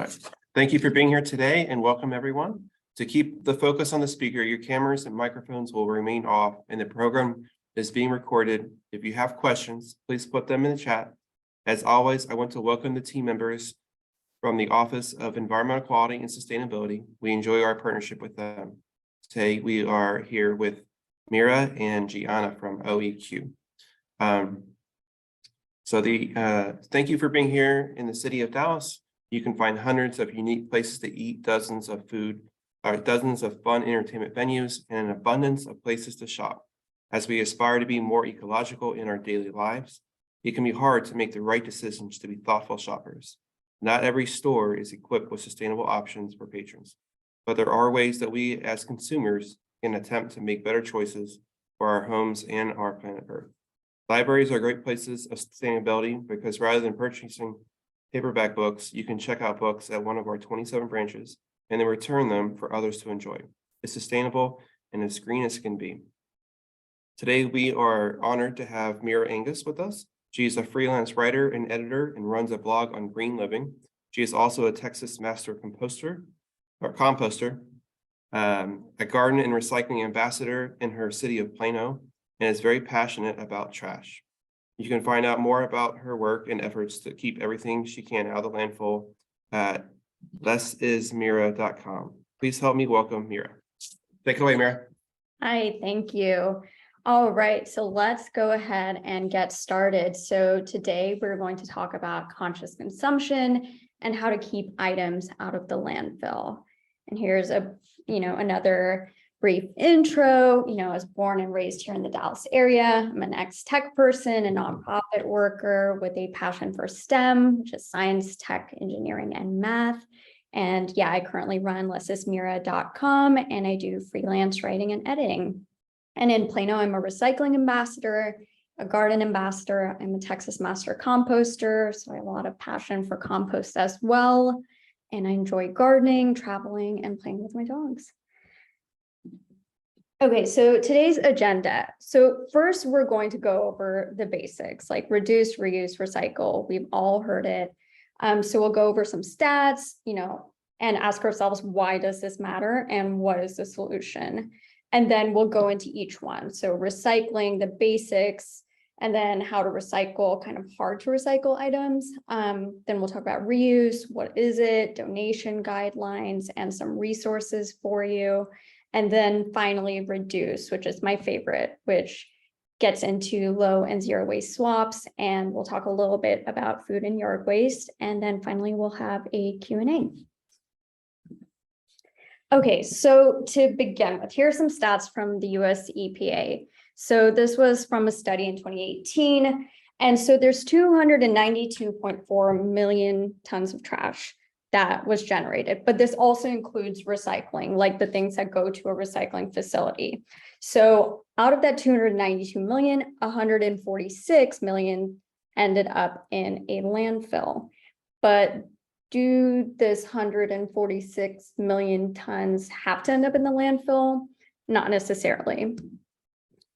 Right. Thank you for being here today and welcome everyone. To keep the focus on the speaker, your cameras and microphones will remain off and the program is being recorded. If you have questions, please put them in the chat. As always, I want to welcome the team members from the Office of Environmental Quality and Sustainability. We enjoy our partnership with them. Today, we are here with Mira and Gianna from OEQ. Thank you for being here in the city of Dallas. You can find hundreds of unique places to eat, dozens of fun entertainment venues, and an abundance of places to shop. As we aspire to be more ecological in our daily lives, it can be hard to make the right decisions to be thoughtful shoppers. Not every store is equipped with sustainable options for patrons, but there are ways that we as consumers can attempt to make better choices for our homes and our planet Earth. Libraries are great places of sustainability because rather than purchasing paperback books, you can check out books at one of our 27 branches and then return them for others to enjoy. It's sustainable and as green as it can be. Today, we are honored to have Mira Angus with us. She is a freelance writer and editor and runs a blog on green living. She is also a Texas Master Composter, a garden and recycling ambassador in her city of Plano, and is very passionate about trash. You can find out more about her work and efforts to keep everything she can out of the landfill at lessismira.com. Please help me welcome Mira. Take it away, Mira. Hi, thank you. All right, so let's go ahead and get started. So today we're going to talk about conscious consumption and how to keep items out of the landfill. And here's another brief intro. I was born and raised here in the Dallas area. I'm an ex-tech person, a nonprofit worker with a passion for STEM, which is science, tech, engineering, and math. And yeah, I currently run lessismira.com and I do freelance writing and editing. And in Plano, I'm a recycling ambassador, a garden ambassador. I'm a Texas Master Composter, so I have a lot of passion for compost as well. And I enjoy gardening, traveling, and playing with my dogs. Okay, so today's agenda. So first, we're going to go over the basics like reduce, reuse, recycle. We've all heard it. So we'll go over some stats, and ask ourselves, why does this matter and what is the solution? And then we'll go into each one. So recycling, the basics, and then how to recycle kind of hard to recycle items. Then we'll talk about reuse, what is it, donation guidelines, and some resources for you. And then finally reduce, which is my favorite, which gets into low and zero waste swaps. And we'll talk a little bit about food and yard waste. And then finally, we'll have a Q&A. Okay, so to begin with, here are some stats from the US EPA. So this was from a study in 2018. And so there's 292.4 million tons of trash that was generated, but this also includes recycling, like the things that go to a recycling facility. So out of that 292 million, 146 million ended up in a landfill. But do this 146 million tons have to end up in the landfill? Not necessarily.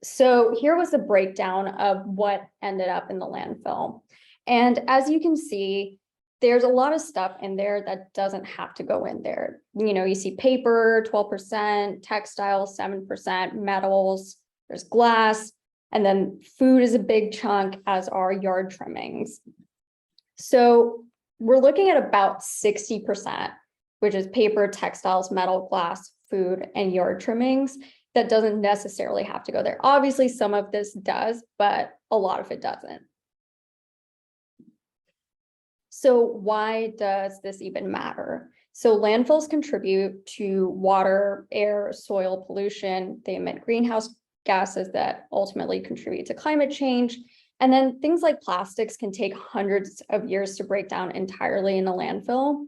So here was a breakdown of what ended up in the landfill. And as you can see, there's a lot of stuff in there that doesn't have to go in there. You see paper, 12%, textiles, 7%, metals, there's glass, and then food is a big chunk, as are yard trimmings. So we're looking at about 60%, which is paper, textiles, metal, glass, food, and yard trimmings. That doesn't necessarily have to go there. Obviously, some of this does, but a lot of it doesn't. So why does this even matter? So landfills contribute to water, air, soil pollution. They emit greenhouse gases that ultimately contribute to climate change. And then things like plastics can take hundreds of years to break down entirely in a landfill.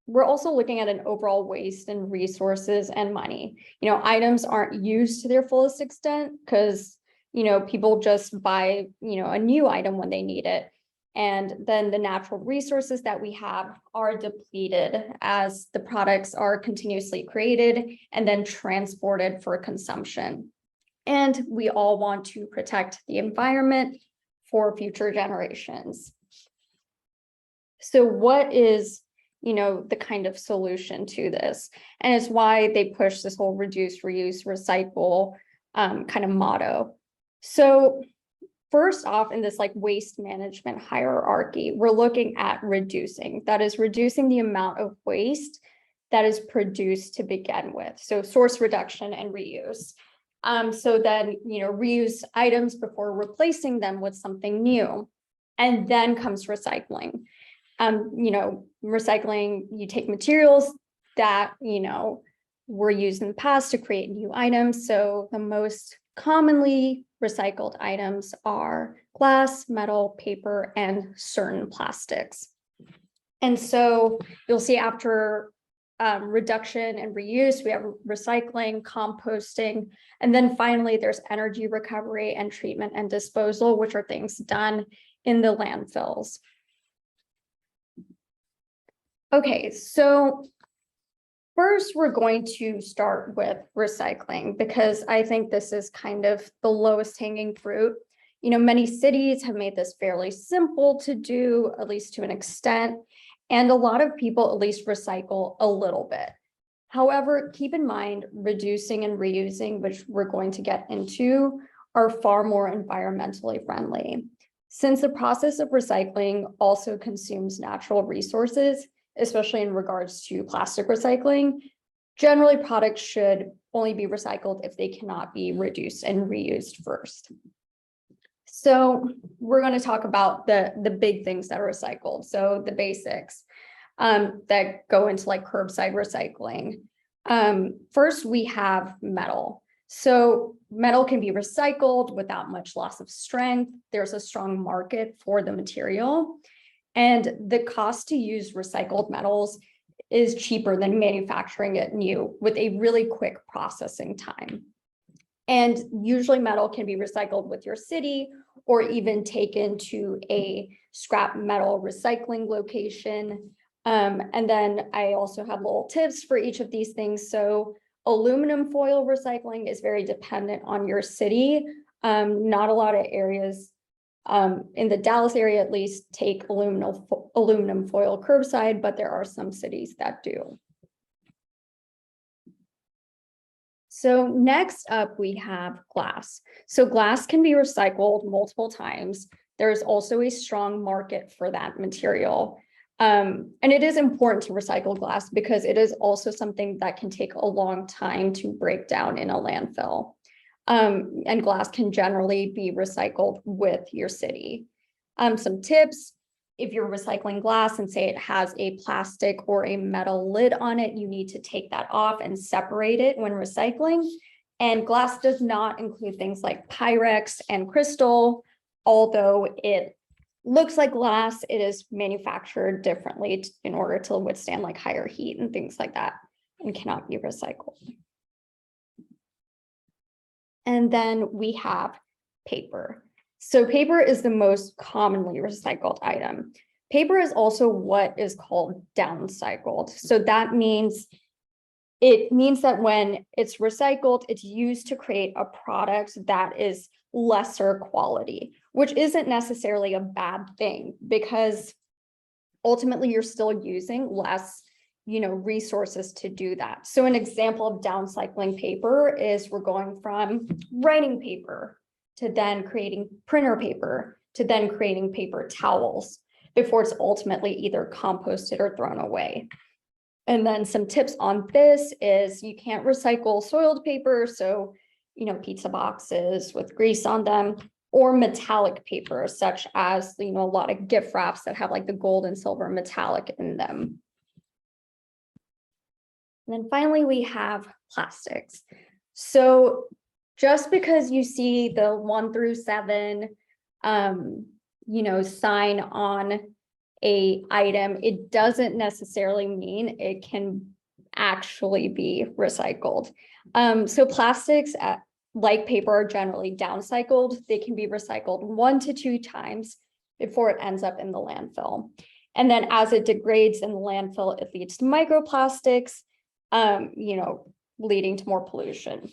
We're also looking at an overall waste in resources and money. Items aren't used to their fullest extent because, people just buy, a new item when they need it. And then the natural resources that we have are depleted as the products are continuously created and then transported for consumption. And we all want to protect the environment for future generations. So what is the kind of solution to this. And it's why they push this whole reduce, reuse, recycle kind of motto. So first off, in this like waste management hierarchy, we're looking at reducing. That is reducing the amount of waste that is produced to begin with. So source reduction and reuse. So then, reuse items before replacing them with something new. And then comes recycling. Recycling, you take materials that, were used in the past to create new items. So the most commonly recycled items are glass, metal, paper, and certain plastics. And so you'll see after reduction and reuse, we have recycling, composting, and then finally there's energy recovery and treatment and disposal, which are things done in the landfills. Okay, so first we're going to start with recycling because I think this is kind of the lowest hanging fruit. Many cities have made this fairly simple to do, at least to an extent, and a lot of people at least recycle a little bit. However, keep in mind, reducing and reusing, which we're going to get into, are far more environmentally friendly. Since the process of recycling also consumes natural resources, especially in regards to plastic recycling, generally products should only be recycled if they cannot be reduced and reused first. So we're going to talk about the big things that are recycled. So the basics that go into like curbside recycling. First, we have metal. So metal can be recycled without much loss of strength. There's a strong market for the material. And the cost to use recycled metals is cheaper than manufacturing it new with a really quick processing time. And usually metal can be recycled with your city or even taken to a scrap metal recycling location. And then I also have little tips for each of these things. So aluminum foil recycling is very dependent on your city. Not a lot of areas in the Dallas area, at least, take aluminum foil curbside, but there are some cities that do. So next up, we have glass. So glass can be recycled multiple times. There's also a strong market for that material. And it is important to recycle glass because it is also something that can take a long time to break down in a landfill. And glass can generally be recycled with your city. Some tips: if you're recycling glass and say it has a plastic or a metal lid on it, you need to take that off and separate it when recycling. And glass does not include things like Pyrex and crystal. Although it looks like glass, it is manufactured differently in order to withstand like higher heat and things like that, and cannot be recycled. And then we have paper. So paper is the most commonly recycled item. Paper is also what is called downcycled. So that means that when it's recycled, it's used to create a product that is lesser quality, which isn't necessarily a bad thing because ultimately you're still using less resources to do that. So an example of downcycling paper is we're going from writing paper to then creating printer paper to then creating paper towels before it's ultimately either composted or thrown away. And then some tips on this is you can't recycle soiled paper. So, pizza boxes with grease on them, or metallic paper, such as, a lot of gift wraps that have like the gold and silver metallic in them. And then finally, we have plastics. So just because you see the 1 through 7, sign on a item, it doesn't necessarily mean it can actually be recycled. So plastics, like paper, are generally downcycled. They can be recycled 1 to 2 times before it ends up in the landfill. And then as it degrades in the landfill, it leads to microplastics, leading to more pollution.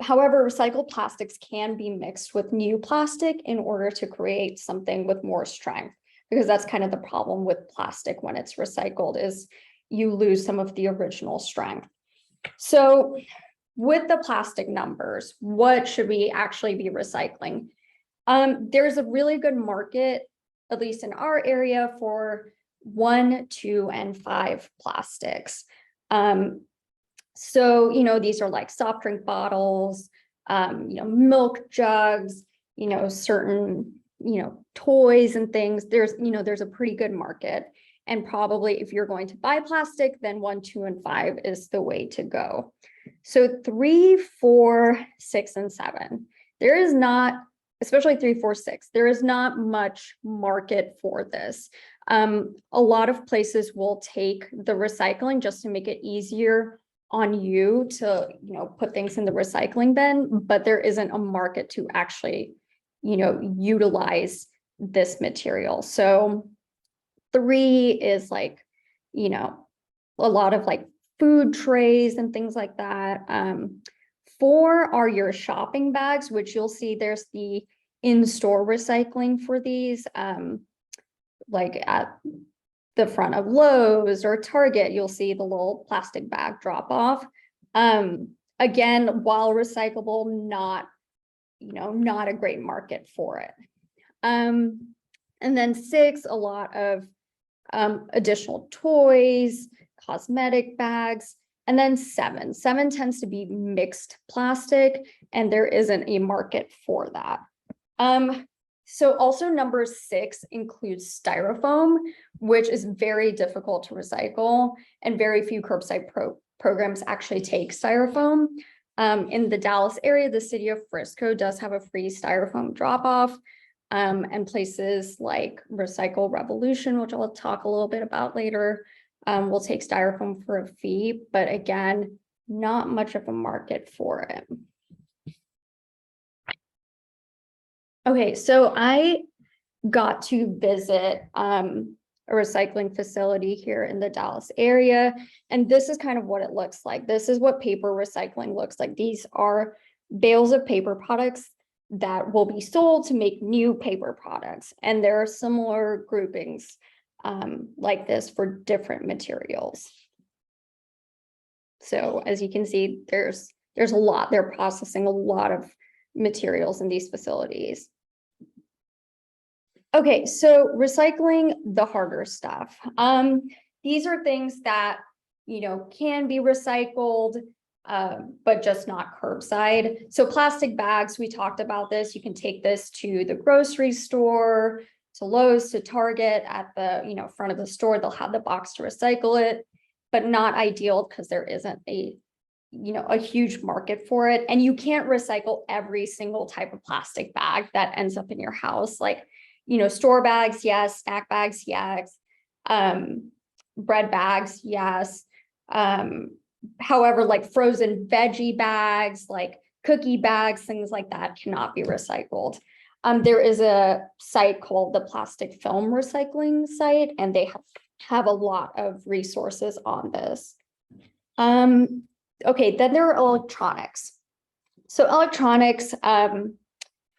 However, recycled plastics can be mixed with new plastic in order to create something with more strength. because that's kind of the problem with plastic when it's recycled is you lose some of the original strength. So with the plastic numbers, what should we actually be recycling? There's a really good market, at least in our area, for 1, 2, and 5 plastics. So, these are like soft drink bottles, milk jugs, certain, toys and things. There's a pretty good market. And probably if you're going to buy plastic, then 1, 2, and 5 is the way to go. So 3, 4, 6, and 7, there is not, especially 3, 4, 6, there is not much market for this. A lot of places will take the recycling just to make it easier on you to, put things in the recycling bin, but there isn't a market to actually, utilize this material. So 3 is like, a lot of like food trays and things like that. 4 are your shopping bags, which you'll see there's the in-store recycling for these, like at the front of Lowe's or Target, you'll see the little plastic bag drop off. Again, while recyclable, not a great market for it. And then 6, a lot of additional toys, cosmetic bags, and then 7 tends to be mixed plastic, and there isn't a market for that. So also number 6 includes styrofoam, which is very difficult to recycle, and very few curbside programs actually take styrofoam. In the Dallas area, the city of Frisco does have a free styrofoam drop-off, and places like Recycle Revolution, which I'll talk a little bit about later, will take styrofoam for a fee, but again, not much of a market for it. Okay, so I got to visit a recycling facility here in the Dallas area, and this is kind of what it looks like. This is what paper recycling looks like. These are bales of paper products that will be sold to make new paper products, and there are similar groupings like this for different materials. So as you can see, there's a lot. They're processing a lot of materials in these facilities. Okay, so recycling the harder stuff. These are things that, can be recycled, but just not curbside. So plastic bags, we talked about this. You can take this to the grocery store, to Lowe's, to Target. At the, front of the store, they'll have the box to recycle it, but not ideal because there isn't a huge market for it. And you can't recycle every single type of plastic bag that ends up in your house. Like, store bags, yes. Snack bags, yes. Bread bags, yes. However, like frozen veggie bags, like cookie bags, things like that cannot be recycled. There is a site called the Plastic Film Recycling site, and they have a lot of resources on this. Okay, then there are electronics. So electronics,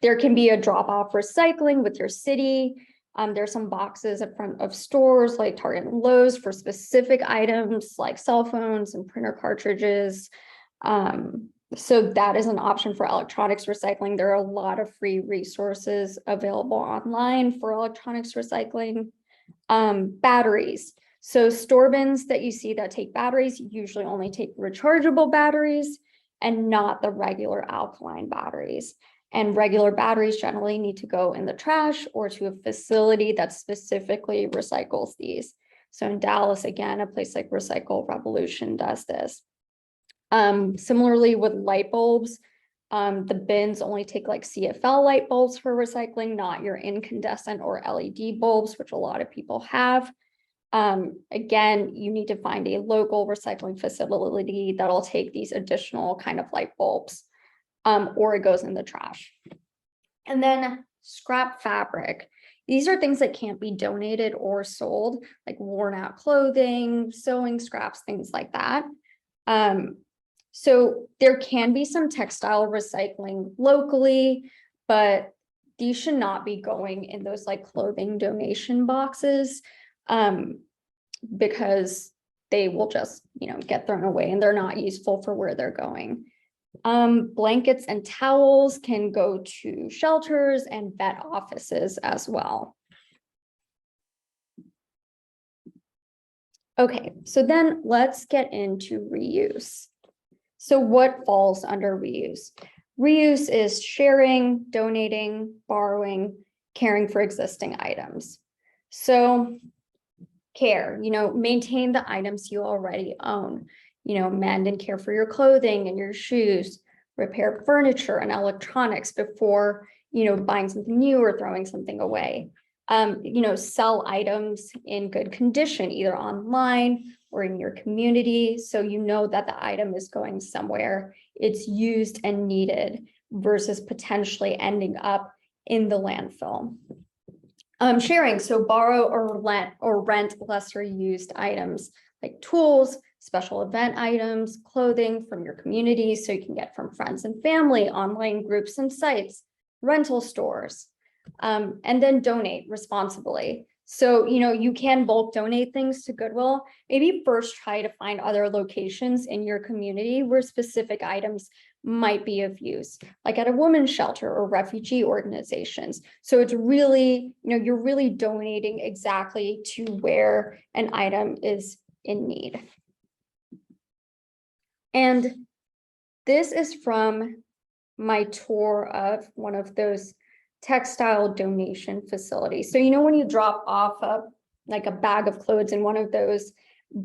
there can be a drop-off recycling with your city. There's some boxes in front of stores like Target and Lowe's for specific items like cell phones and printer cartridges. So that is an option for electronics recycling. There are a lot of free resources available online for electronics recycling. Batteries. So store bins that you see that take batteries usually only take rechargeable batteries and not the regular alkaline batteries. And regular batteries generally need to go in the trash or to a facility that specifically recycles these. So in Dallas, again, a place like Recycle Revolution does this. Similarly with light bulbs, the bins only take like CFL light bulbs for recycling, not your incandescent or LED bulbs, which a lot of people have. Again, you need to find a local recycling facility that'll take these additional kind of light bulbs, or it goes in the trash. And then scrap fabric. These are things that can't be donated or sold, like worn out clothing, sewing scraps, things like that. So there can be some textile recycling locally, but these should not be going in those like clothing donation boxes. Because they will just, get thrown away and they're not useful for where they're going. Blankets and towels can go to shelters and vet offices as well. Okay, so then let's get into reuse. So what falls under reuse? Reuse is sharing, donating, borrowing, caring for existing items. So care, maintain the items you already own, mend and care for your clothing and your shoes, repair furniture and electronics before, buying something new or throwing something away. Sell items in good condition, either online or in your community. So you know that the item is going somewhere, it's used and needed versus potentially ending up in the landfill. Sharing, so borrow or rent lesser used items like tools, special event items, clothing from your community, so you can get from friends and family, online groups and sites, rental stores, and then donate responsibly. So, you can bulk donate things to Goodwill. Maybe first try to find other locations in your community where specific items might be of use, like at a women's shelter or refugee organizations. So it's really, you're really donating exactly to where an item is in need. And this is from my tour of one of those textile donation facilities. So, when you drop off like a bag of clothes in one of those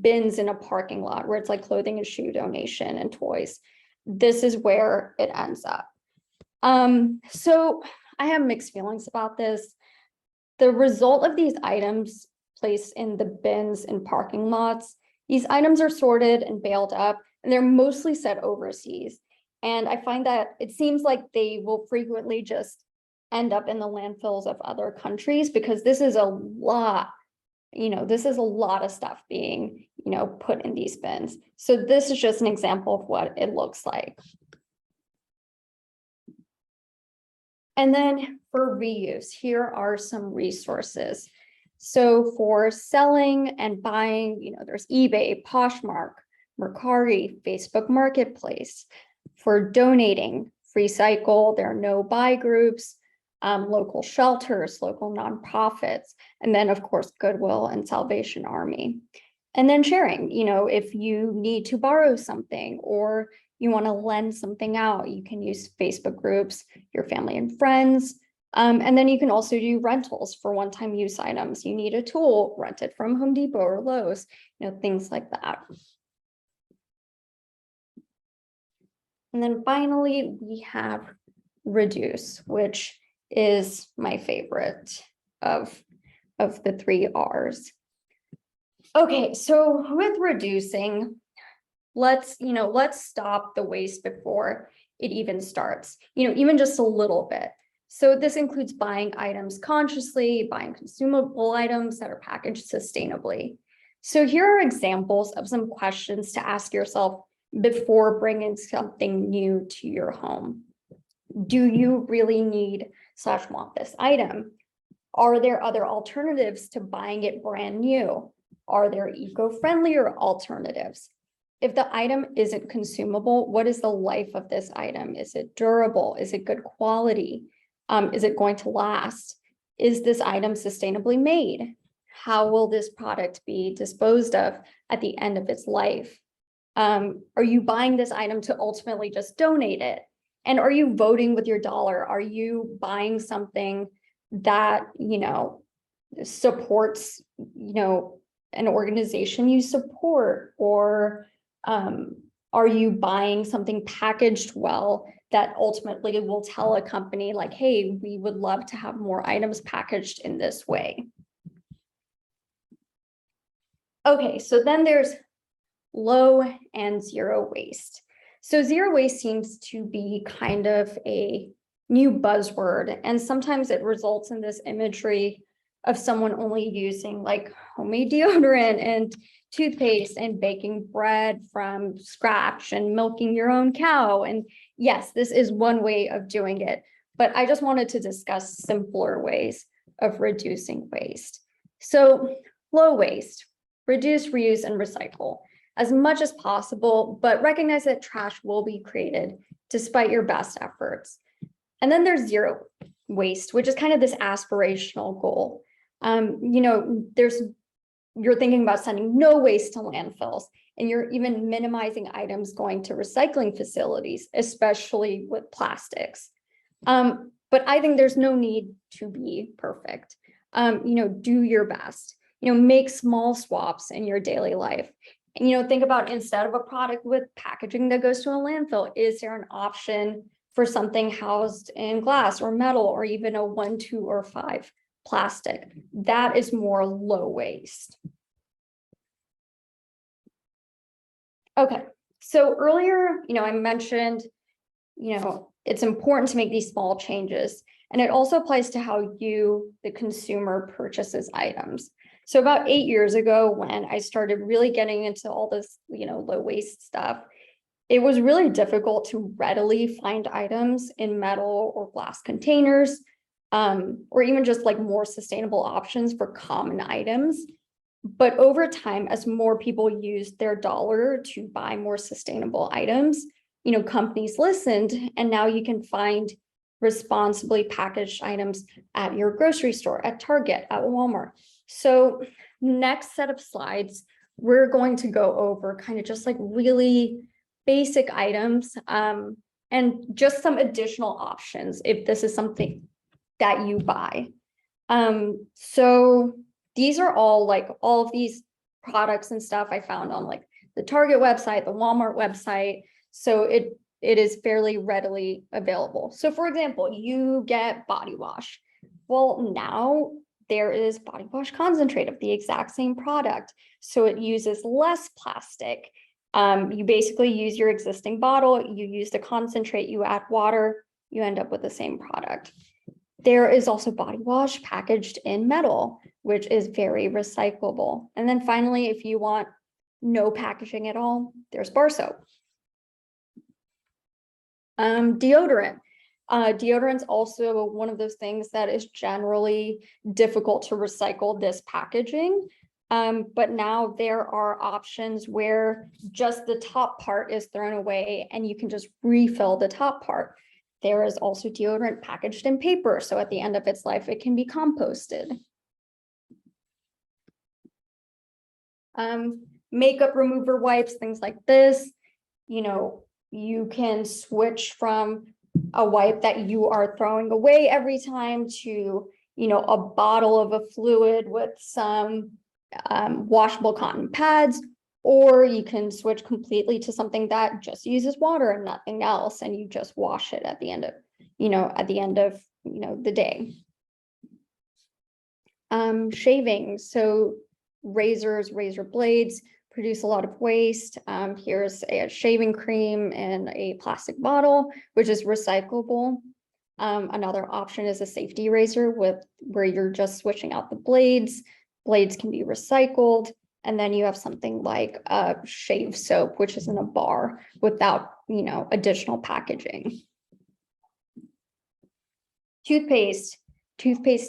bins in a parking lot where it's like clothing and shoe donation and toys, this is where it ends up. So I have mixed feelings about this. The result of these items placed in the bins in parking lots, these items are sorted and baled up, and they're mostly set overseas. And I find that it seems like they will frequently just end up in the landfills of other countries, because this is a lot, this is a lot of stuff being, put in these bins. So this is just an example of what it looks like. And then for reuse, here are some resources. So for selling and buying, there's eBay, Poshmark, Mercari, Facebook Marketplace. For donating, FreeCycle, there are no buy groups, local shelters, local nonprofits, and then of course, Goodwill and Salvation Army. And then sharing, if you need to borrow something or you want to lend something out, you can use Facebook groups, your family and friends. And then you can also do rentals for one-time use items. You need a tool, rent it from Home Depot or Lowe's, things like that. And then finally, we have reduce, which is my favorite of the 3 R's. Okay, so with reducing, let's stop the waste before it even starts, even just a little bit. So this includes buying items consciously, buying consumable items that are packaged sustainably. So here are examples of some questions to ask yourself before bringing something new to your home. Do you really need/want this item? Are there other alternatives to buying it brand new? Are there eco-friendlier alternatives? If the item isn't consumable, what is the life of this item? Is it durable? Is it good quality? Is it going to last? Is this item sustainably made? How will this product be disposed of at the end of its life? Are you buying this item to ultimately just donate it? And are you voting with your dollar? Are you buying something that, supports, an organization you support? Or are you buying something packaged well that ultimately will tell a company like, hey, we would love to have more items packaged in this way? Okay, so then there's low and zero waste. So zero waste seems to be kind of a new buzzword, and sometimes it results in this imagery of someone only using like homemade deodorant and toothpaste and baking bread from scratch and milking your own cow. And yes, this is one way of doing it, but I just wanted to discuss simpler ways of reducing waste. So low waste, reduce, reuse, and recycle as much as possible, but recognize that trash will be created despite your best efforts. And then there's zero waste, which is kind of this aspirational goal. You're thinking about sending no waste to landfills, and you're even minimizing items going to recycling facilities, especially with plastics. But I think there's no need to be perfect. Do your best, make small swaps in your daily life. And, think about, instead of a product with packaging that goes to a landfill, is there an option for something housed in glass or metal, or even a 1, 2, or 5 plastic? That is more low waste. Okay, so earlier, I mentioned, it's important to make these small changes, and it also applies to how you, the consumer, purchases items. So about 8 years ago, when I started really getting into all this, low waste stuff, it was really difficult to readily find items in metal or glass containers, or even just like more sustainable options for common items. But over time, as more people used their dollar to buy more sustainable items, companies listened, and now you can find responsibly packaged items at your grocery store, at Target, at Walmart. So next set of slides, we're going to go over kind of just like really basic items, and just some additional options if this is something that you buy. So these are all of these products and stuff I found on like the Target website, the Walmart website. So it is fairly readily available. So for example, you get body wash. Well, now there is body wash concentrate of the exact same product. So it uses less plastic. You basically use your existing bottle, you use the concentrate, you add water, you end up with the same product. There is also body wash packaged in metal, which is very recyclable. And then finally, if you want no packaging at all, there's bar soap. Deodorant. Deodorant's also one of those things that is generally difficult to recycle this packaging. But now there are options where just the top part is thrown away and you can just refill the top part. There is also deodorant packaged in paper, so at the end of its life, it can be composted. Makeup remover wipes, things like this. You can switch from a wipe that you are throwing away every time to, a bottle of a fluid with some washable cotton pads, or you can switch completely to something that just uses water and nothing else, and you just wash it at the end of, the day. Shaving, so razors, razor blades produce a lot of waste. Here's a shaving cream in a plastic bottle, which is recyclable. Another option is a safety razor where you're just switching out the blades. Blades can be recycled. And then you have something like a shave soap, which is in a bar without, additional packaging. Toothpaste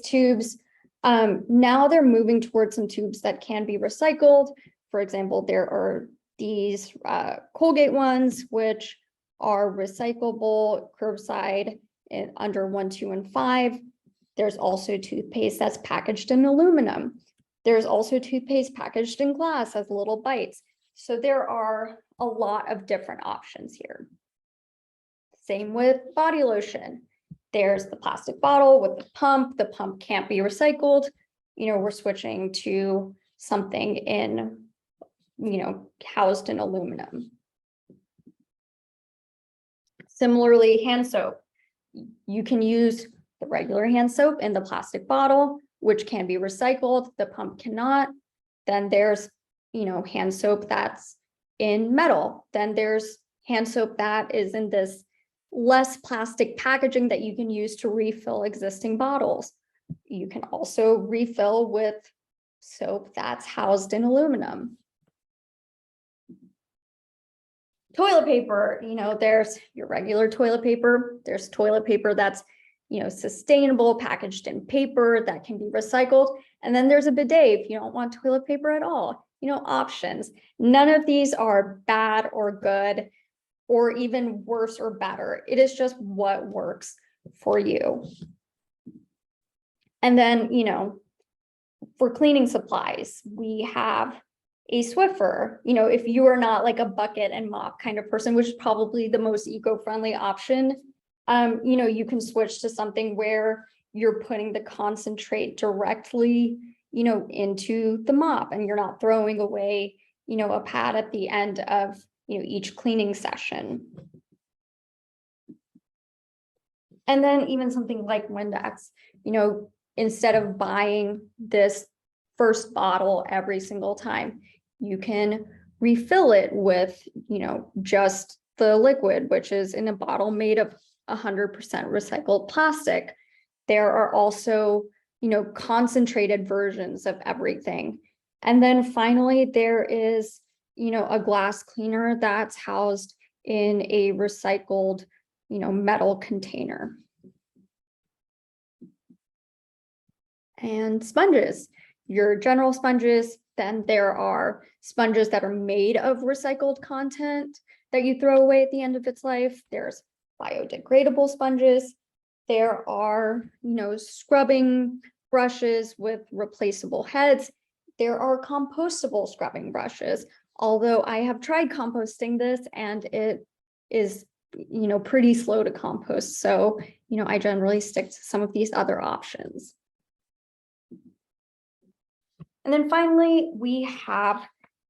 tubes. Now they're moving towards some tubes that can be recycled. For example, there are these Colgate ones, which are recyclable curbside under 1, 2, and 5. There's also toothpaste that's packaged in aluminum. There's also toothpaste packaged in glass as little bites. So there are a lot of different options here. Same with body lotion. There's the plastic bottle with the pump. The pump can't be recycled. We're switching to something in, housed in aluminum. Similarly, hand soap. You can use the regular hand soap in the plastic bottle, which can be recycled. The pump cannot. Then there's, hand soap that's in metal. Then there's hand soap that is in this less plastic packaging that you can use to refill existing bottles. You can also refill with soap that's housed in aluminum. Toilet paper, there's your regular toilet paper. There's toilet paper that's sustainable, packaged in paper that can be recycled. And then there's a bidet if you don't want toilet paper at all, options. None of these are bad or good or even worse or better. It is just what works for you. And then, for cleaning supplies, we have a Swiffer. If you are not like a bucket and mop kind of person, which is probably the most eco-friendly option, you can switch to something where you're putting the concentrate directly, into the mop, and you're not throwing away, a pad at the end of, each cleaning session. And then even something like Windex, instead of buying this first bottle every single time, you can refill it with, just the liquid, which is in a bottle made of 100% recycled plastic. There are also, concentrated versions of everything. And then finally, there is, a glass cleaner that's housed in a recycled, metal container. And sponges, your general sponges. Then there are sponges that are made of recycled content that you throw away at the end of its life. There's biodegradable sponges. There are, scrubbing brushes with replaceable heads. There are compostable scrubbing brushes, although I have tried composting this and it is, pretty slow to compost. So, I generally stick to some of these other options. And then finally, we have,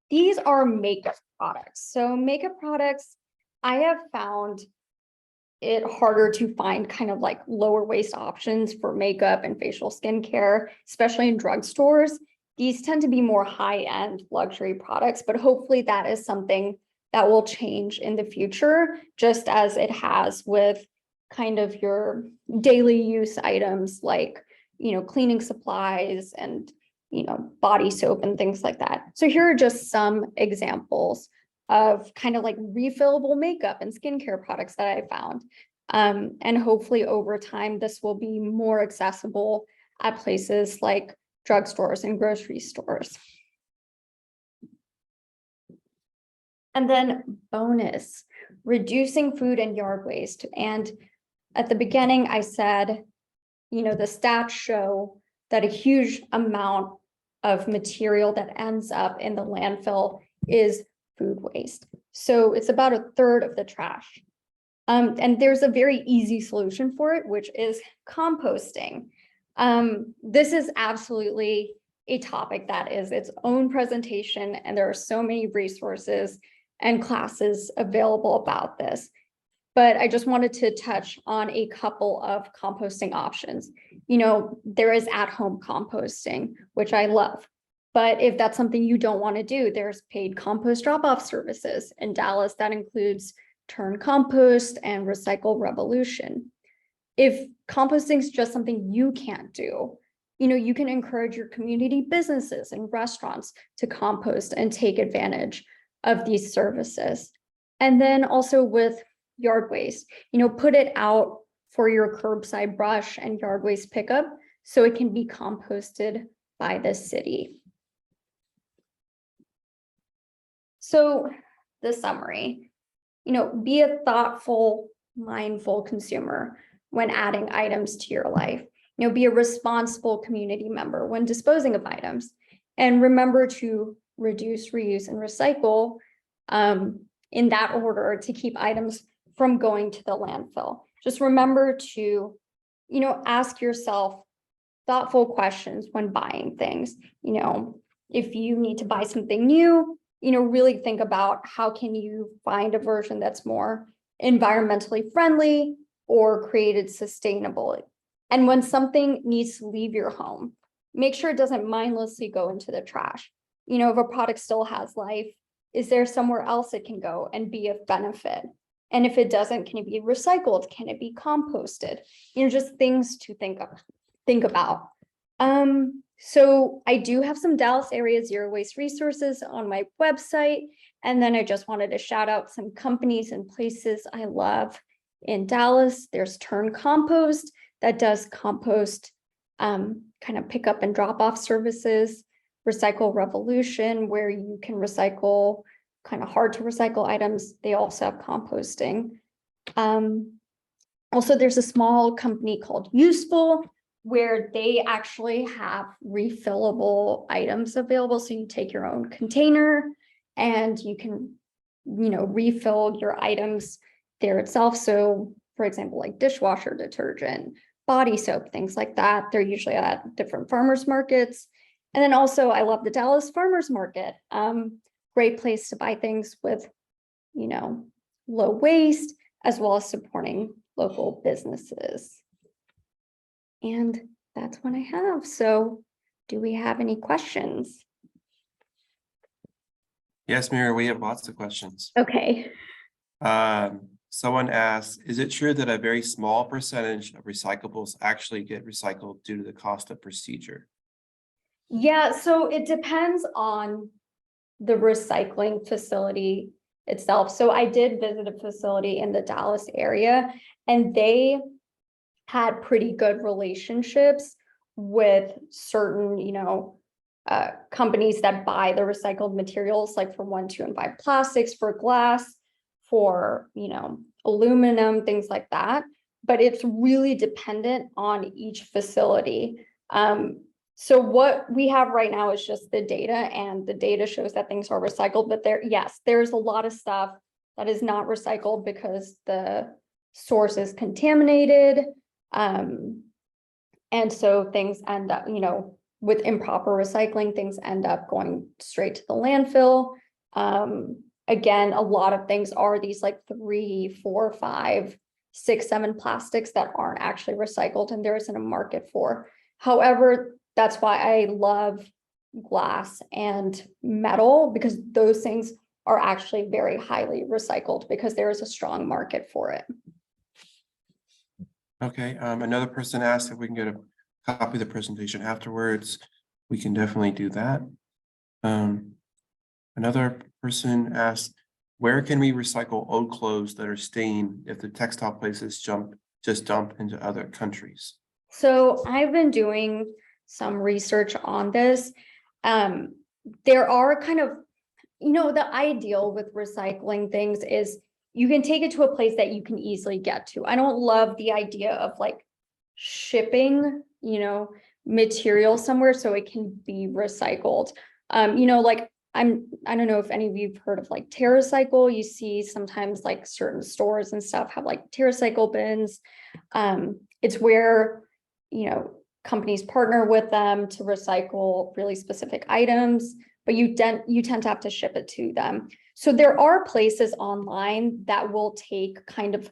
these are makeup products. So makeup products, I have found it harder to find kind of like lower waste options for makeup and facial skincare, especially in drugstores. These tend to be more high-end luxury products, but hopefully that is something that will change in the future, just as it has with kind of your daily use items like, cleaning supplies and, body soap and things like that. So here are just some examples of kind of like refillable makeup and skincare products that I found. And hopefully over time, this will be more accessible at places like drugstores and grocery stores. And then bonus, reducing food and yard waste. And at the beginning, I said, the stats show that a huge amount of material that ends up in the landfill is food waste. So it's about a third of the trash. And there's a very easy solution for it, which is composting. This is absolutely a topic that is its own presentation, and there are so many resources and classes available about this. But I just wanted to touch on a couple of composting options. There is at-home composting, which I love. But if that's something you don't want to do, there's paid compost drop-off services. In Dallas, that includes Turn Compost and Recycle Revolution. If composting is just something you can't do, you can encourage your community businesses and restaurants to compost and take advantage of these services. And then also with yard waste, put it out for your curbside brush and yard waste pickup so it can be composted by the city. So the summary, be a thoughtful, mindful consumer when adding items to your life. Be a responsible community member when disposing of items, and remember to reduce, reuse, and recycle in that order to keep items from going to the landfill. Just remember to, ask yourself thoughtful questions when buying things. If you need to buy something new, really think about how can you find a version that's more environmentally friendly or created sustainably. And when something needs to leave your home, make sure it doesn't mindlessly go into the trash. If a product still has life, is there somewhere else it can go and be of benefit? And if it doesn't, can it be recycled? Can it be composted? Just things to think about. So I do have some Dallas area zero waste resources on my website. And then I just wanted to shout out some companies and places I love in Dallas. There's Turn Compost. that does compost, kind of pick up and drop off services. Recycle Revolution, where you can recycle kind of hard to recycle items. They also have composting. Also, there's a small company called Useful, where they actually have refillable items available. So you take your own container and you can, refill your items there itself. So for example, like dishwasher detergent, body soap, things like that. They're usually at different farmers markets. And then also I love the Dallas Farmers Market. Great place to buy things with, low waste, as well as supporting local businesses. And that's what I have. So do we have any questions? Yes, Mira, we have lots of questions. Okay. Someone asked, is it true that a very small percentage of recyclables actually get recycled due to the cost of procedure? Yeah, so it depends on the recycling facility itself. So I did visit a facility in the Dallas area, and they had pretty good relationships with certain, companies that buy the recycled materials, like for 1, 2, and 5 plastics, for glass, for, aluminum, things like that. But it's really dependent on each facility. So what we have right now is just the data, and the data shows that things are recycled, but there's a lot of stuff that is not recycled because the source is contaminated. And so things end up, with improper recycling, things end up going straight to the landfill. Again, a lot of things are these like 3, 4, 5, 6, 7 plastics that aren't actually recycled, and there isn't a market for. However, that's why I love glass and metal, because those things are actually very highly recycled because there is a strong market for it. Okay, another person asked if we can get a copy of the presentation afterwards. We can definitely do that. Another person asked, where can we recycle old clothes that are stained if the textile places just dump into other countries? So I've been doing some research on this. There are kind of, the ideal with recycling things is you can take it to a place that you can easily get to. I don't love the idea of like shipping, material somewhere so it can be recycled. Like I don't know if any of you've heard of like TerraCycle. You see sometimes like certain stores and stuff have like TerraCycle bins. It's where, companies partner with them to recycle really specific items, but you tend to have to ship it to them. So there are places online that will take kind of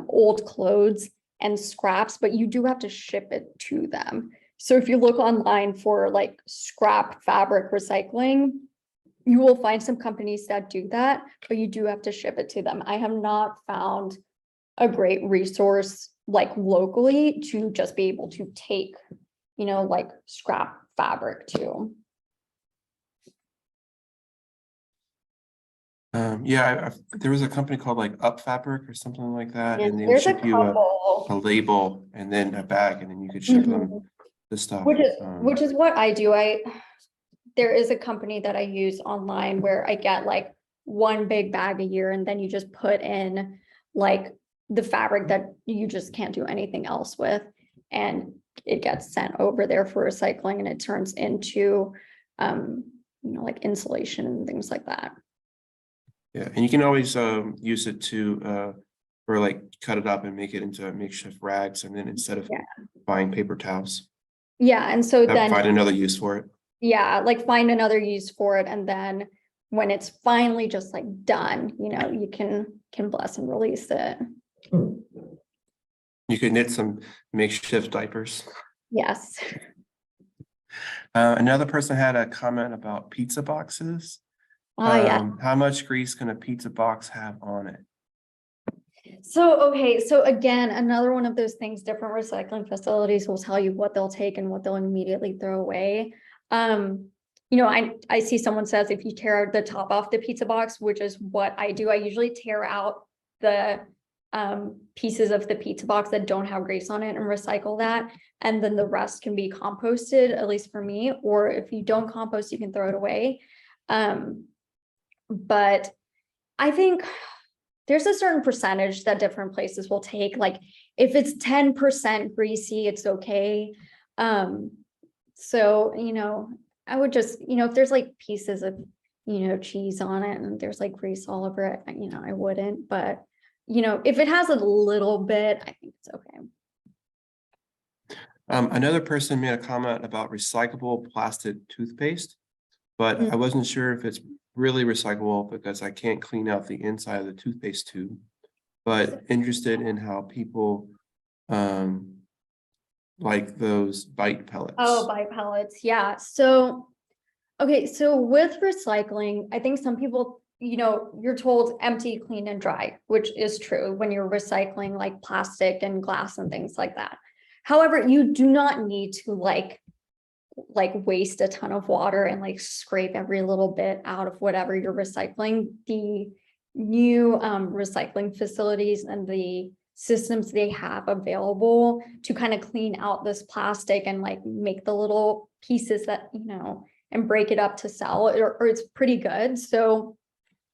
old clothes and scraps, but you do have to ship it to them. So if you look online for like scrap fabric recycling, you will find some companies that do that, but you do have to ship it to them. I have not found a great resource like locally to just be able to take, like scrap fabric to. Yeah, there was a company called like Up Fabric or something like that, and they would There's a ship you a couple, label and then a bag, and then you could ship them the stuff. which is what I do. There is a company that I use online where I get like one big bag a year, and then you just put in like the fabric that you just can't do anything else with, and it gets sent over there for recycling, and it turns into like insulation and things like that. Yeah, and you can always use it to or like cut it up and make it into makeshift rags, and then instead of buying paper towels, and so then find another use for it. Like find another use for it, and then when it's finally just like done, you can bless and release it. You could knit some makeshift diapers. Yes. Another person had a comment about pizza boxes. Yeah. How much grease can a pizza box have on it? So again, another one of those things, different recycling facilities will tell you what they'll take and what they'll immediately throw away. I see someone says if you tear the top off the pizza box, which is what I do, I usually tear out the pieces of the pizza box that don't have grease on it and recycle that. And then the rest can be composted, at least for me, or if you don't compost, you can throw it away. But I think there's a certain percentage that different places will take, like if it's 10% greasy, it's okay. So, I would just, if there's like pieces of, cheese on it and there's like grease all over it, I wouldn't, but if it has a little bit, I think it's okay. Another person made a comment about recyclable plastic toothpaste, but I wasn't sure if it's really recyclable because I can't clean out the inside of the toothpaste tube. But interested in how people like those bite pellets. Oh, bite pellets. Yeah. So, okay. So with recycling, I think some people, you're told empty, clean, and dry, which is true when you're recycling like plastic and glass and things like that. However, you do not need to like waste a ton of water and like scrape every little bit out of whatever you're recycling. The new recycling facilities and the systems they have available to kind of clean out this plastic and like make the little pieces that, and break it up to sell, or it's pretty good. So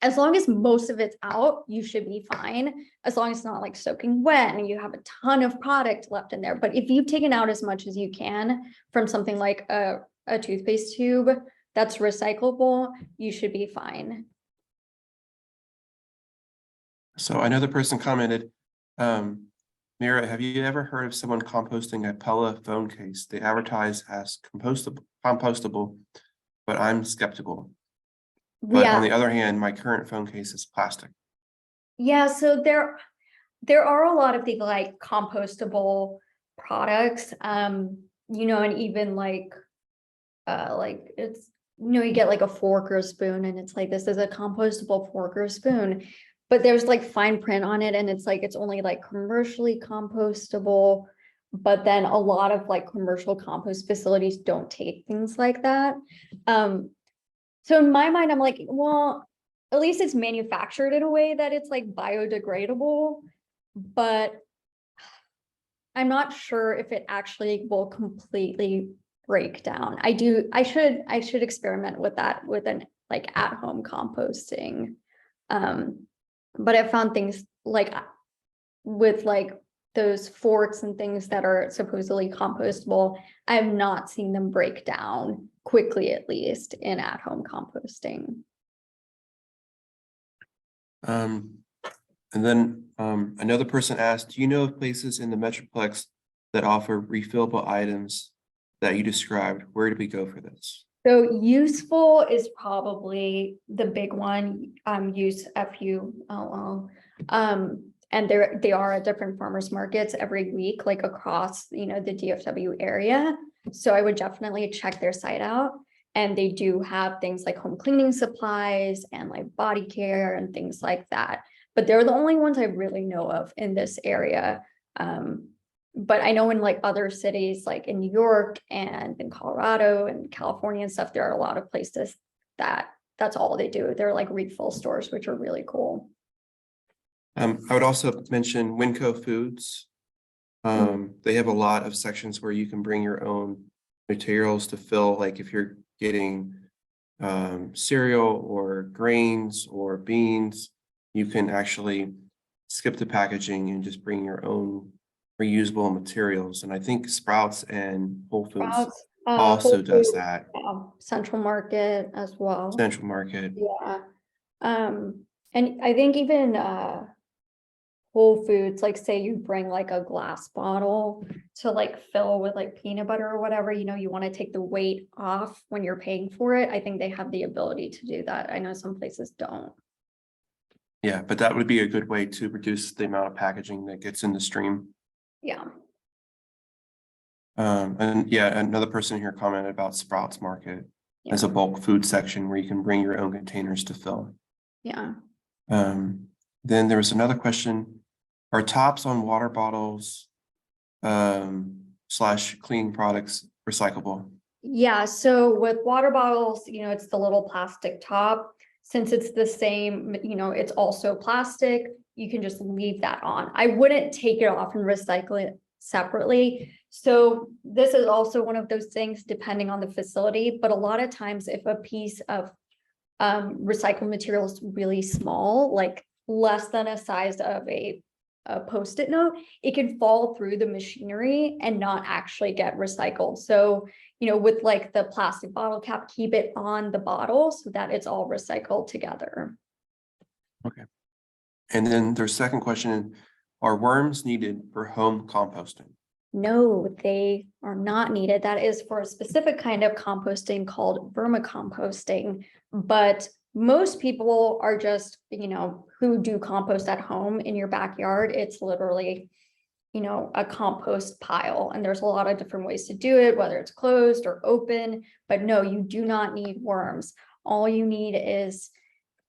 as long as most of it's out, you should be fine, as long as it's not like soaking wet and you have a ton of product left in there. But if you've taken out as much as you can from something like a toothpaste tube that's recyclable, you should be fine. So another person commented, Mira, have you ever heard of someone composting a Pella phone case? They advertise as compostable, but I'm skeptical. But on the other hand, my current phone case is plastic. Yeah, so there are a lot of the like compostable products, and even like it's, you get like a fork or a spoon and it's like, this is a compostable fork or spoon, but there's like fine print on it and it's like, it's only like commercially compostable. But then a lot of like commercial compost facilities don't take things like that. So in my mind, I'm like, well, at least it's manufactured in a way that it's like biodegradable, but I'm not sure if it actually will completely break down. I should experiment with that with an like at-home composting. But I found things like with like those forks and things that are supposedly compostable, I have not seen them break down quickly, at least in at-home composting. And then another person asked, do you know of places in the Metroplex that offer refillable items that you described? Where do we go for this? So Useful is probably the big one, use FULL. And they are at different farmers markets every week, like across, the DFW area. So I would definitely check their site out. And they do have things like home cleaning supplies and like body care and things like that. But they're the only ones I really know of in this area. But I know in like other cities, like in New York and in Colorado and California and stuff, there are a lot of places that's all they do. They're like refill stores, which are really cool. I would also mention Winco Foods. They have a lot of sections where you can bring your own materials to fill, like if you're getting cereal or grains or beans, you can actually skip the packaging and just bring your own reusable materials. And I think Sprouts and Whole Foods also does that. Central Market as well. Central Market. Yeah. And I think even Whole Foods, like say you bring like a glass bottle to like fill with like peanut butter or whatever, you want to take the weight off when you're paying for it. I think they have the ability to do that. I know some places don't. Yeah, but that would be a good way to reduce the amount of packaging that gets in the stream. Yeah. And yeah, another person here commented about Sprouts Market as a bulk food section where you can bring your own containers to fill. Yeah. Then there was another question. Are tops on water bottles / cleaning products recyclable? Yeah, so with water bottles, it's the little plastic top. Since it's the same, it's also plastic, you can just leave that on. I wouldn't take it off and recycle it separately. So this is also one of those things depending on the facility, but a lot of times if a piece of recycled material is really small, like less than a size of a post-it note, it can fall through the machinery and not actually get recycled. So, you know, with like the plastic bottle cap, keep it on the bottle so that it's all recycled together. Okay. And then their second question, are worms needed for home composting? No, they are not needed. That is for a specific kind of composting called vermicomposting. But most people are just, you know, who do compost at home in your backyard. It's literally, you know, a compost pile. And there's a lot of different ways to do it, whether it's closed or open. But no, you do not need worms. All you need is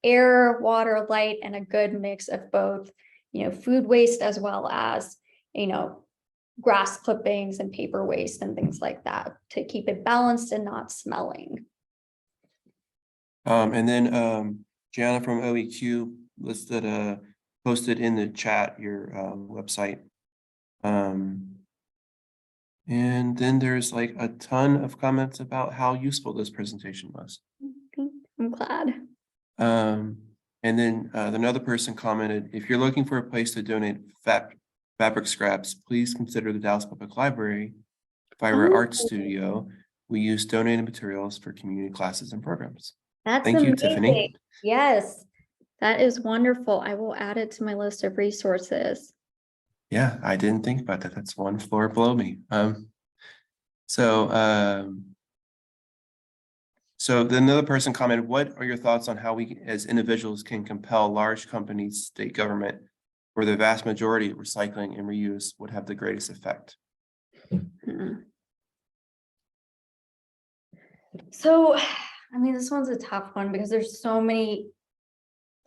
air, water, light, and a good mix of both, you know, food waste as well as, you know, grass clippings and paper waste and things like that to keep it balanced and not smelling. And then Gianna from OEQ listed posted in the chat your website. And then there's like a ton of comments about how useful this presentation was. I'm glad. And then another person commented, if you're looking for a place to donate fabric scraps, please consider the Dallas Public Library Fiber Art Studio. We use donated materials for community classes and programs. That's Thank you, amazing. Tiffany. Yes, that is wonderful. I will add it to my list of resources. Yeah, I didn't think about that. That's one floor below me. So then another person commented, what are your thoughts on how we as individuals can compel large companies, state government, where the vast majority of recycling and reuse would have the greatest effect? So, I mean, this one's a tough one because there's so many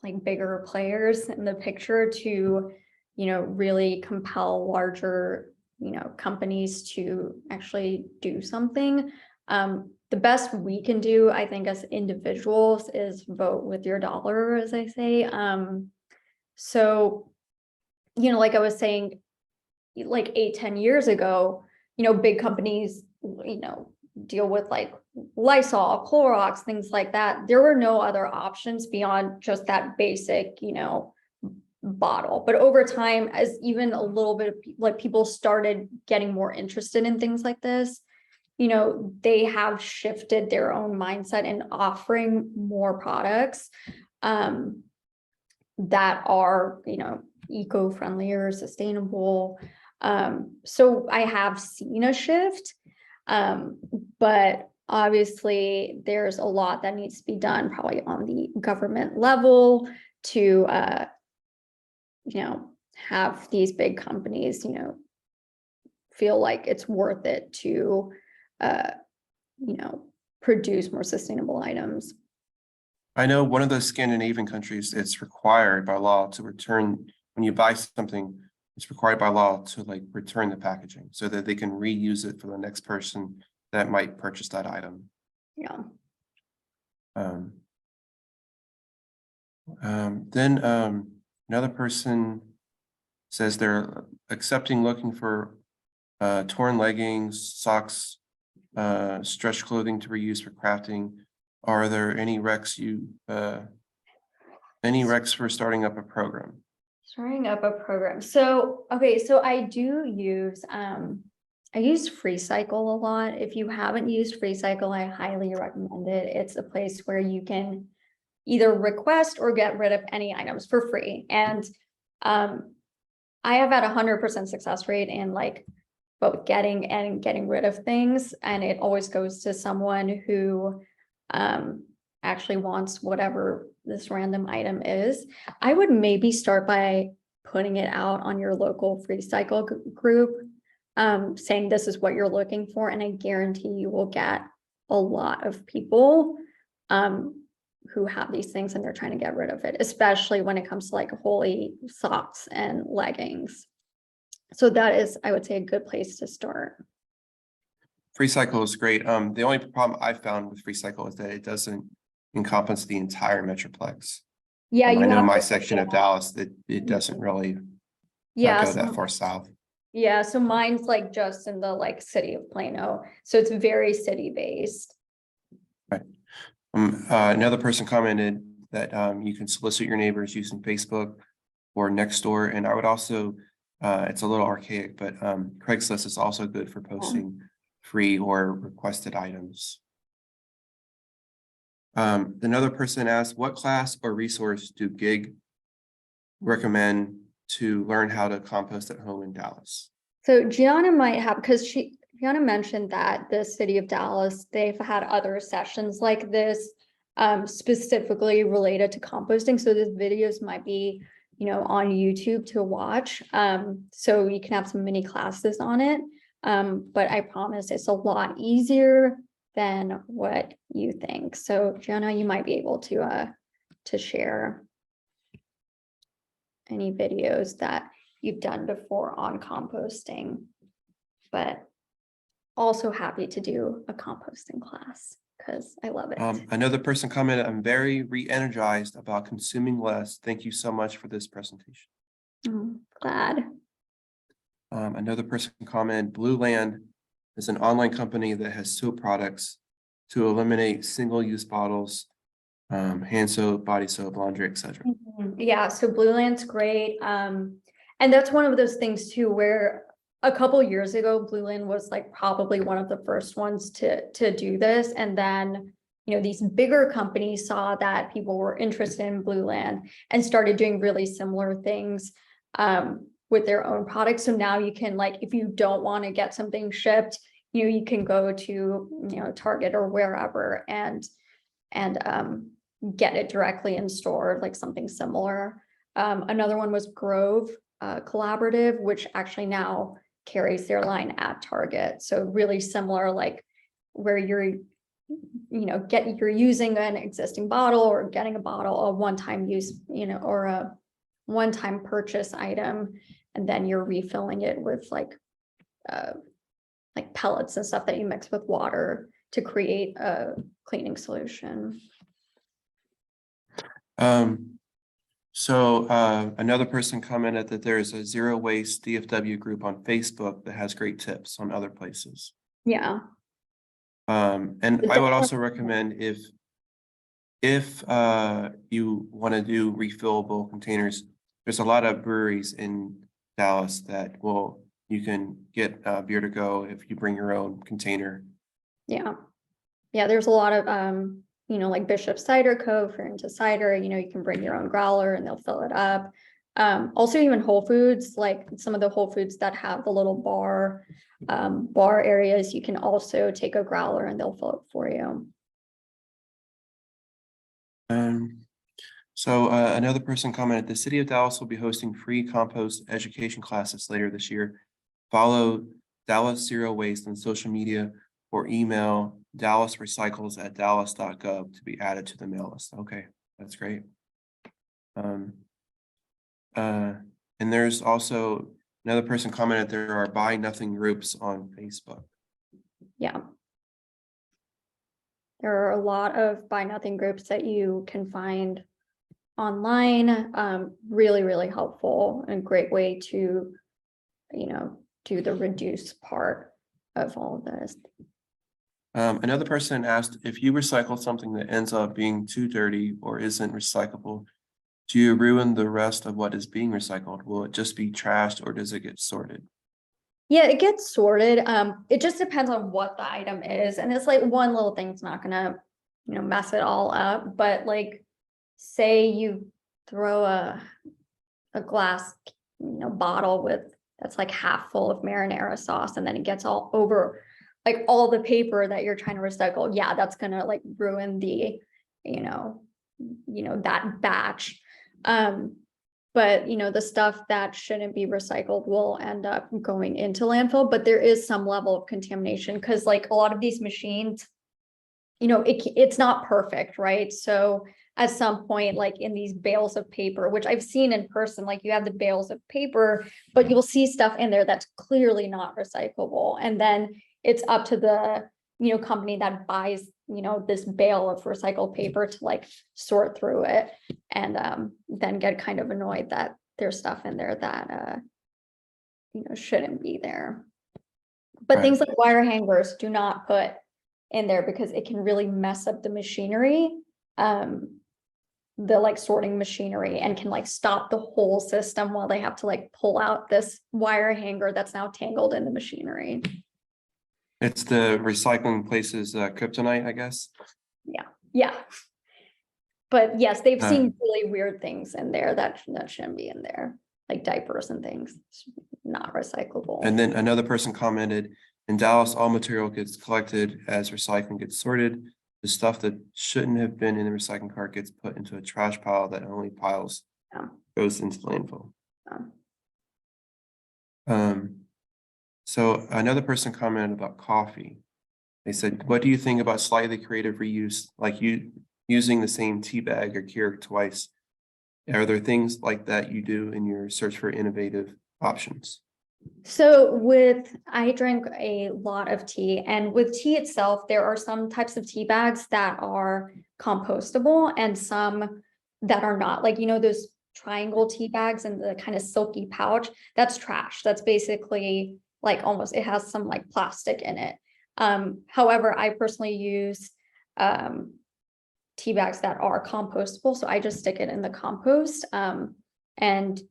like bigger players in the picture to, you know, really compel larger, you know, companies to actually do something. The best we can do, I think, as individuals is vote with your dollar, as I say. So, you know, like I was saying, like 8-10 years ago, you know, big companies, you know, deal with like Lysol, Clorox, things like that. There were no other options beyond just that basic, you know, bottle. But over time, as even a little bit of like people started getting more interested in things like this, you know, they have shifted their own mindset and offering more products that are, you know, eco-friendlier, sustainable. So I have seen a shift, but obviously there's a lot that needs to be done probably on the government level to, you know, have these big companies, you know, feel like it's worth it to, you know, produce more sustainable items. I know one of the Scandinavian countries, it's required by law to return, when you buy something, it's required by law to like return the packaging so that they can reuse it for the next person that might purchase that item. Yeah. Then another person says they're looking for torn leggings, socks, stretch clothing to reuse for crafting. Are there any recs for starting up a program? Starting up a program. So, okay, so I do use, I use FreeCycle a lot. If you haven't used FreeCycle, I highly recommend it. It's a place where you can either request or get rid of any items for free. And I have had 100% success rate in like both getting and getting rid of things. And it always goes to someone who actually wants whatever this random item is. I would maybe start by putting it out on your local FreeCycle group, saying this is what you're looking for. And I guarantee you will get a lot of people who have these things and they're trying to get rid of it, especially when it comes to like holy socks and leggings. So that is, I would say, a good place to start. FreeCycle is great. The only problem I found with FreeCycle is that it doesn't encompass the entire Metroplex. Yeah, I you know have my to. section of Dallas, that it doesn't really Yeah, go that so, far south. yeah, so mine's like just in the like city of Plano, so it's very city based. Another person commented that you can solicit your neighbors using Facebook or Nextdoor, and I would also, it's a little archaic, but Craigslist is also good for posting free or requested items. Another person asked, what class or resource do GIG recommend to learn how to compost at home in Dallas? So Gianna might have, because Gianna mentioned that the city of Dallas, they've had other sessions like this, specifically related to composting. So these videos might be, on YouTube to watch. So you can have some mini classes on it. But I promise it's a lot easier than what you think. So Gianna, you might be able to share any videos that you've done before on composting, but also happy to do a composting class because I love it. Another person commented, I'm very re-energized about consuming less. Thank you so much for this presentation. Glad. Another person commented, Blue Land is an online company that has soap products to eliminate single-use bottles, hand soap, body soap, laundry, etc. Yeah, so Blue Land's great. And that's one of those things too, where a couple years ago, Blue Land was like probably one of the first ones to do this. And then, these bigger companies saw that people were interested in Blue Land and started doing really similar things with their own products. So now you can, like, if you don't want to get something shipped, you can go to, Target or wherever and get it directly in store, like something similar. Another one was Grove Collaborative, which actually now carries their line at Target. So really similar, like where you're using an existing bottle or getting a bottle, a one-time use, or a one-time purchase item, and then you're refilling it with like pellets and stuff that you mix with water to create a cleaning solution. Another person commented that there is a zero waste DFW group on Facebook that has great tips on other places. Yeah. And I would also recommend if you want to do refillable containers, there's a lot of breweries in Dallas that you can get beer to go if you bring your own container. Yeah. Yeah, there's a lot of like Bishop Cider Co. if you're into cider, you can bring your own growler and they'll fill it up. Also even Whole Foods, like some of the Whole Foods that have the little bar areas, you can also take a growler and they'll fill it for you. Another person commented, the city of Dallas will be hosting free compost education classes later this year. Follow Dallas Zero Waste on social media or email dallasrecycles@dallas.gov to be added to the mail list. Okay, that's great. And there's also another person commented there are Buy Nothing groups on Facebook. Yeah. There are a lot of Buy Nothing groups that you can find online. Really, really helpful and great way to, do the reduce part of all of this. Another person asked, if you recycle something that ends up being too dirty or isn't recyclable, do you ruin the rest of what is being recycled? Will it just be trashed or does it get sorted? Yeah, it gets sorted. It just depends on what the item is. And it's like one little thing's not gonna, mess it all up. But like, say you throw a glass, bottle that's like half full of marinara sauce, and then it gets all over like all the paper that you're trying to recycle. Yeah, that's gonna like ruin the, that batch. But the stuff that shouldn't be recycled will end up going into landfill, but there is some level of contamination because like a lot of these machines, it's not perfect, right? So at some point, like in these bales of paper, which I've seen in person, like you have the bales of paper, but you'll see stuff in there that's clearly not recyclable. And then it's up to the, company that buys, this bale of recycled paper to like sort through it, and then get kind of annoyed that there's stuff in there that shouldn't be there. But Right. things like wire hangers do not put in there because it can really mess up the machinery, the like sorting machinery, and can like stop the whole system while they have to like pull out this wire hanger that's now tangled in the machinery. It's the recycling place's kryptonite, I guess. Yeah. But yes, they've Uh, seen really weird things in there that shouldn't be in there, like diapers and things, not recyclable. And then another person commented, in Dallas, all material gets collected as recycling gets sorted. The stuff that shouldn't have been in the recycling cart gets put into a trash pile that only piles Yeah. goes into landfill. Yeah. So another person commented about coffee. They said, what do you think about slightly creative reuse, like you using the same tea bag or Keurig twice? Are there things like that you do in your search for innovative options? So I drink a lot of tea, and with tea itself, there are some types of tea bags that are compostable and some that are not, like, those triangle tea bags and the kind of silky pouch, that's trash. That's basically like almost, it has some like plastic in it. However, I personally use tea bags that are compostable, so I just stick it in the compost. And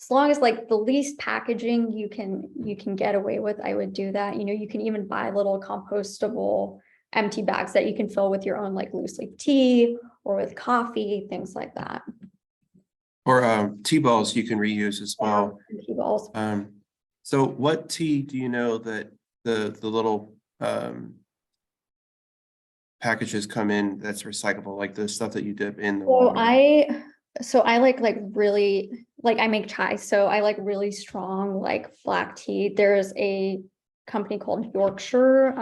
as long as like the least packaging you can get away with, I would do that. You can even buy little compostable empty bags that you can fill with your own like loose leaf tea or with coffee, things like that. Or tea balls you can reuse as well. Tea balls. So what tea do you know that the little packages come in that's recyclable, like the stuff that you dip in the So water? I like really, like I make chai, so I like really strong like black tea. There's a company called Yorkshire,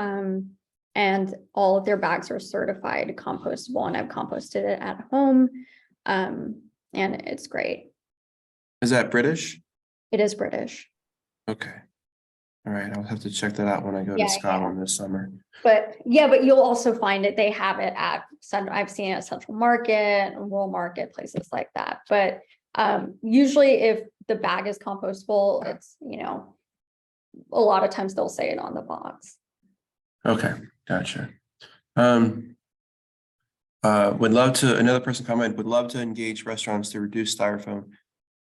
and all of their bags are certified compostable, and I've composted it at home, and it's great. Is that British? It is British. Okay. All right, I'll have to check that out when I go Yeah, to Scotland this summer. But you'll also find it. They have it at I've seen it at Central Market and Rural Market, places like that. But usually if the bag is compostable, it's, a lot of times they'll say it on the box. Okay, gotcha. Another person commented, would love to engage restaurants to reduce styrofoam.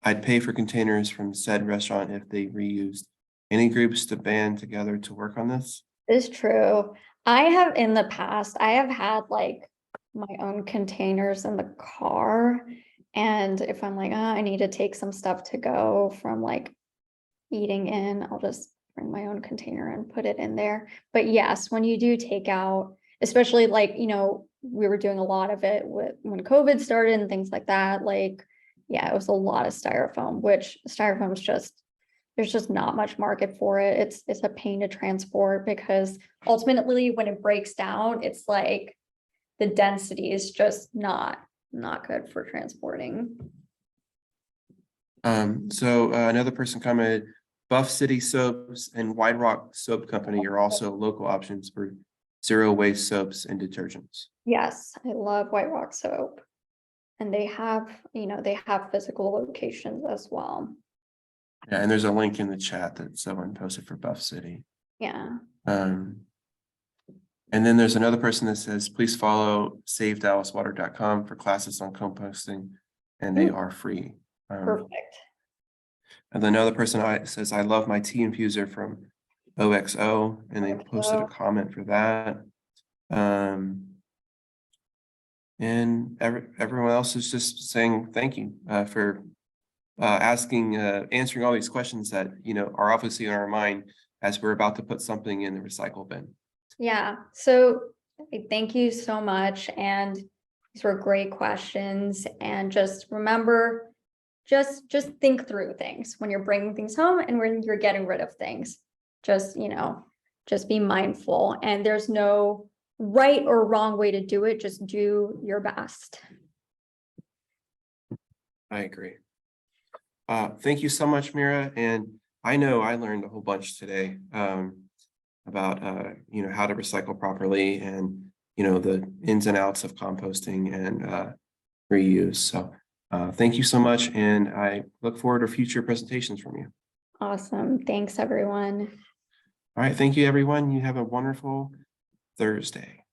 I'd pay for containers from said restaurant if they reused. Any groups to band together to work on this? It's true. I have in the past, I have had like my own containers in the car. And if I'm like, I need to take some stuff to go from like eating in, I'll just bring my own container and put it in there. But yes, when you do take out, especially like, we were doing a lot of it when COVID started and things like that. Like, yeah, it was a lot of styrofoam, which styrofoam is there's just not much market for it. It's a pain to transport because ultimately when it breaks down, it's like the density is just not good for transporting. Another person commented, Buff City Soaps and White Rock Soap Company are also local options for zero waste soaps and detergents. Yes, I love White Rock soap. And they have physical locations as well. Yeah, and there's a link in the chat that someone posted for Buff City. Yeah. And then there's another person that says, please follow savedallaswater.com for classes on composting, and they are free. Perfect. And then another person says, I love my tea infuser from OXO, and they posted a comment for that. And everyone else is just saying thank you for answering all these questions that are obviously on our mind as we're about to put something in the recycle bin. Yeah, so thank you so much, and these were great questions. And just remember, just think through things when you're bringing things home and when you're getting rid of things. Just be mindful, and there's no right or wrong way to do it. Just do your best. I agree. Thank you so much, Mira. And I know I learned a whole bunch today. about, how to recycle properly and, the ins and outs of composting and reuse. So thank you so much. And I look forward to future presentations from you. Awesome. Thanks, everyone. All right. Thank you, everyone. You have a wonderful Thursday.